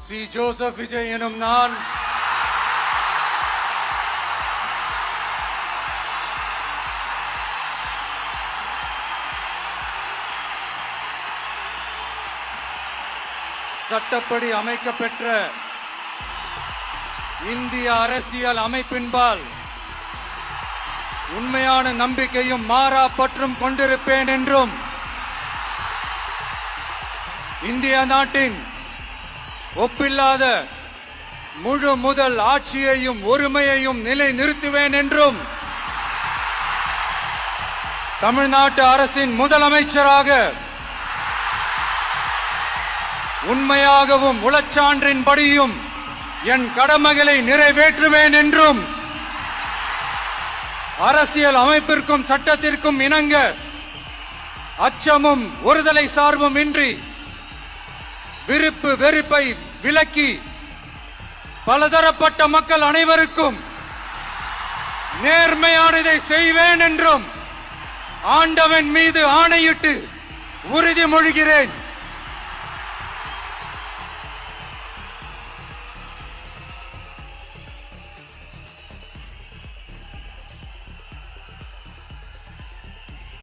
C. Joseph Vijay எனும் நான் சட்டப்படி அமைக்கப்பெற்ற இந்திய அரசியல் அமைப்பின்பால் உண்மையான நம்பிக்கையும் மாறா பற்றும் கொண்டிருப்பேன் என்றும் இந்திய நாட்டின் ஒப்பில்லாத முழு முதல் ஆட்சியையும் ஒருமையையும் நிலை நிறுத்துவேன் என்றும் தமிழ்நாட்டு அரசின் முதலமைச்சராக உண்மையாகவும் உளச்சான்றின்படியும் என் கடமைகளை நிறைவேற்றுவேன் என்றும் அரசியல் அமைப்பிற்கும் சட்டத்திற்கும் இணங்க அச்சமும் ஒருதலை சார்பும் இன்றி விருப்பு வெறுப்பை விலக்கி பலதரப்பட்ட மக்கள் அனைவருக்கும் நேர்மையானதை செய்வேன் என்றும் ஆண்டவன் மீது ஆணையிட்டு உறுதிமொழிகிறேன்.